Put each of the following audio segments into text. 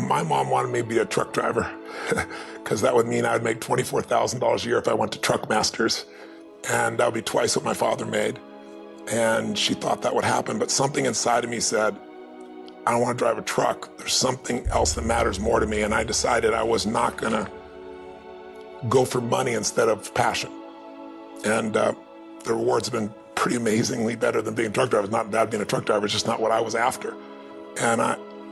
My mom wanted me to be a truck driver because that would mean I would make $24,000 a year if I went to Truck Masters, and that would be twice what my father made. And she thought that would happen, but something inside of me said, I don't want to drive a truck. There's something else that matters more to me, and I decided I was not gonna go for money instead of passion. And the rewards have been pretty amazingly better than being a truck driver. It's not bad being a truck driver, it's just not what I was after. And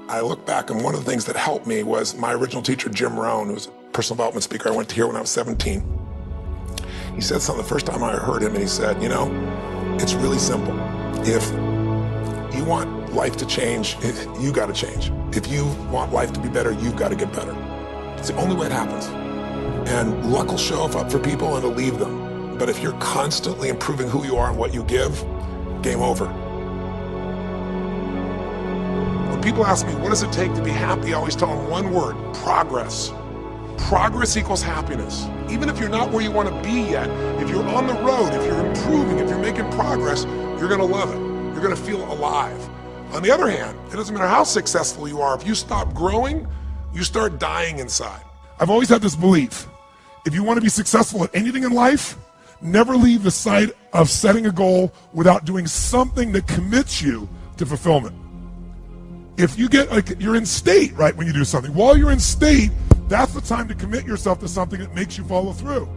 I look back, and one of the things that helped me was my original teacher, Jim Rohn, who was a personal development speaker I went to hear when I was 17. He said something the first time I heard him, and he said, you know, it's really simple. If you want life to change, you gotta change. If you want life to be better, you've gotta get better. It's the only way it happens. And luck will show up for people and it'll leave them. But if you're constantly improving who you are and what you give, game over. When people ask me, what does it take to be happy? I always tell them one word, progress. Progress equals happiness. Even if you're not where you want to be yet, if you're on the road, if you're improving, if you're making progress, you're gonna love it. You're gonna feel alive. On the other hand, it doesn't matter how successful you are, if you stop growing, you start dying inside. I've always had this belief, if you want to be successful at anything in life, never leave the sight of setting a goal without doing something that commits you to fulfillment. If you get, like, you're in state, right, when you do something. While you're in state, that's the time to commit yourself to something that makes you follow through.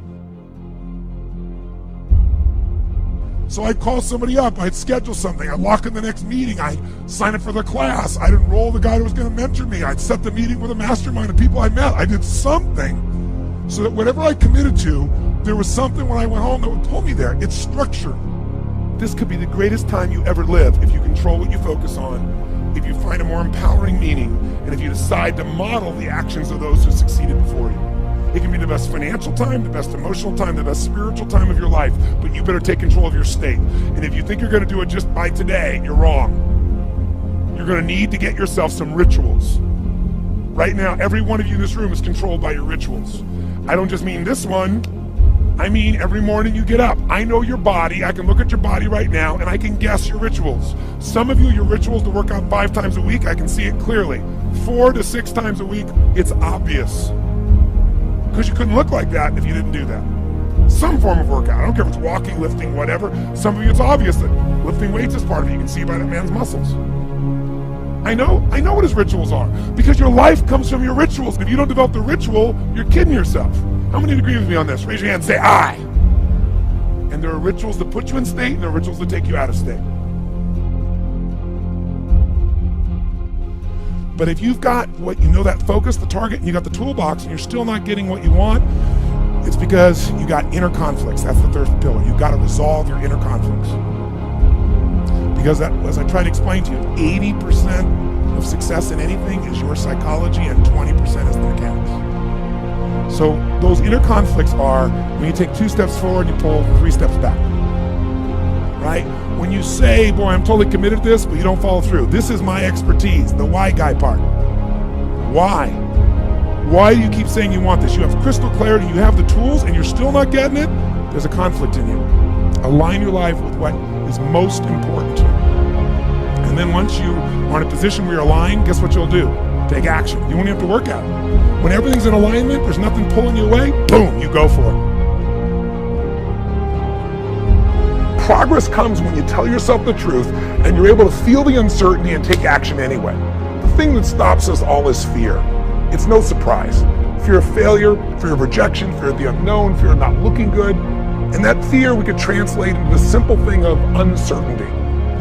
So I'd call somebody up, I'd schedule something, I'd lock in the next meeting, I'd sign up for the class, I'd enroll the guy who was gonna mentor me, I'd set the meeting with a mastermind of people I met. I did something so that whatever I committed to, there was something when I went home that would pull me there. It's structure. This could be the greatest time you ever live if you control what you focus on, if you find a more empowering meaning, and if you decide to model the actions of those who succeeded before you. It can be the best financial time, the best emotional time, the best spiritual time of your life, but you better take control of your state. And if you think you're gonna do it just by today, you're wrong. You're gonna need to get yourself some rituals. Right now, every one of you in this room is controlled by your rituals. I don't just mean this one, I mean every morning you get up. I know your body, I can look at your body right now, and I can guess your rituals. Some of you, your rituals to work out 5 times a week, I can see it clearly. 4 to 6 times a week, it's obvious. Because you couldn't look like that if you didn't do that. Some form of workout, I don't care if it's walking, lifting, whatever. Some of you, it's obvious that lifting weights is part of it. You can see by that man's muscles. I know what his rituals are, because your life comes from your rituals. If you don't develop the ritual, you're kidding yourself. How many agree with me on this? Raise your hand and say, I. And there are rituals that put you in state, and there are rituals that take you out of state. But if you've got what you know, that focus, the target, and you got the toolbox, and you're still not getting what you want, it's because you got inner conflicts. That's the third pillar. You've got to resolve your inner conflicts. Because that, as I tried to explain to you, 80% of success in anything is your psychology, and 20% is the mechanics. So those inner conflicts are when you take 2 steps forward, you pull 3 steps back. Right? When you say, boy, I'm totally committed to this, but you don't follow through. This is my expertise, the why guy part. Why? Why do you keep saying you want this? You have crystal clarity, you have the tools, and you're still not getting it? There's a conflict in you. Align your life with what is most important to you. And then once you are in a position where you're aligned, guess what you'll do? Take action. You won't have to work at it. When everything's in alignment, there's nothing pulling you away, boom, you go for it. Progress comes when you tell yourself the truth and you're able to feel the uncertainty and take action anyway. The thing that stops us all is fear. It's no surprise. Fear of failure, fear of rejection, fear of the unknown, fear of not looking good. And that fear we could translate into the simple thing of uncertainty.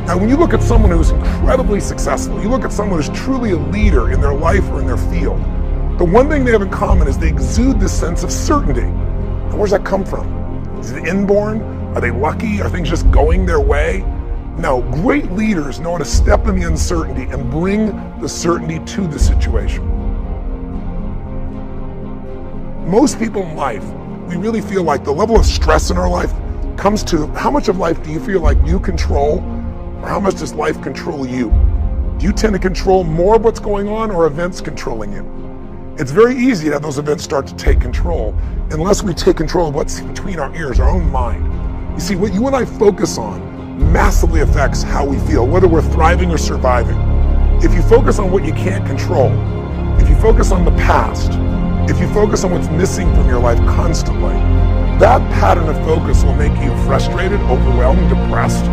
Now, when you look at someone who's incredibly successful, you look at someone who's truly a leader in their life or in their field, the one thing they have in common is they exude this sense of certainty. Now, where's that come from? Is it inborn? Are they lucky? Are things just going their way? No, great leaders know how to step in the uncertainty and bring the certainty to the situation. Most people in life, we really feel like the level of stress in our life comes to how much of life do you feel like you control, or how much does life control you? Do you tend to control more of what's going on, or events controlling you? It's very easy to have those events start to take control unless we take control of what's between our ears, our own mind. You see, what you and I focus on massively affects how we feel, whether we're thriving or surviving. If you focus on what you can't control, If you focus on the past, if you focus on what's missing from your life constantly, that pattern of focus will make you frustrated, overwhelmed, depressed.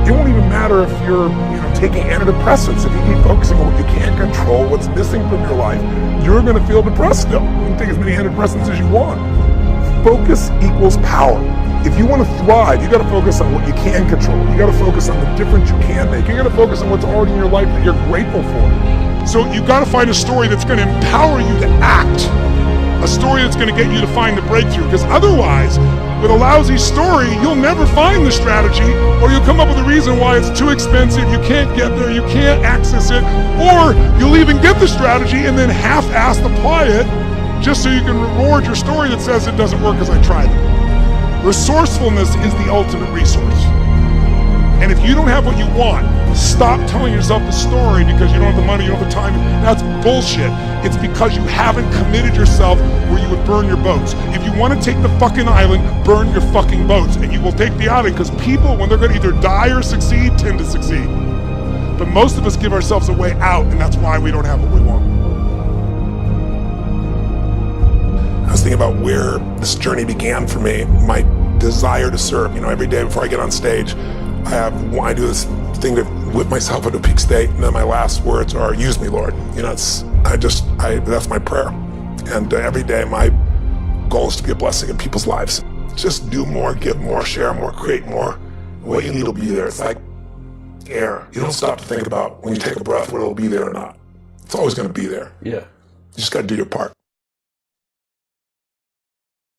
It won't even matter if you're taking antidepressants. If you keep focusing on what you can't control, what's missing from your life, you're going to feel depressed still. You can take as many antidepressants as you want. Focus equals power. If you want to thrive, you got to focus on what you can control. You got to focus on the difference you can make. You got to focus on what's already in your life that you're grateful for. So you got to find a story that's going to empower you to act. A story that's going to get you to find the breakthrough. Because otherwise, with a lousy story, you'll never find the strategy, or you'll come up with a reason why it's too expensive, you can't get there, you can't access it, or you'll even get the strategy and then half-assed apply it just so you can reward your story that says it doesn't work because I tried it. Resourcefulness is the ultimate resource. And if you don't have what you want, stop telling yourself the story because you don't have the money, you don't have the time. That's bullshit. It's because you haven't committed yourself where you would burn your boats. If you want to take the fucking island, burn your fucking boats. And you will take the island because people, when they're going to either die or succeed, tend to succeed. But most of us give ourselves a way out, and that's why we don't have what we want. I was thinking about where this journey began for me, my desire to serve. Every day before I get on stage, I do this thing to whip myself into a peak state, and then my last words are, use me, Lord. That's my prayer. And every day my goal is to be a blessing in people's lives. Just do more, give more, share more, create more. What you need will be there. It's like air. You don't stop to think about when you take a breath whether it'll be there or not. It's always going to be there. Yeah. You just got to do your part.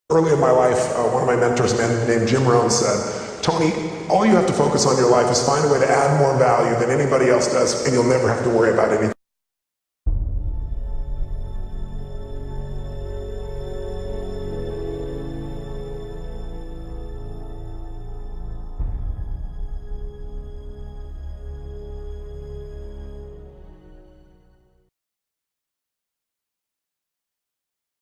Early in my life, one of my mentors, a man named Jim Rohn, said, Tony, all you have to focus on in your life is find a way to add more value than anybody else does, and you'll never have to worry about anything.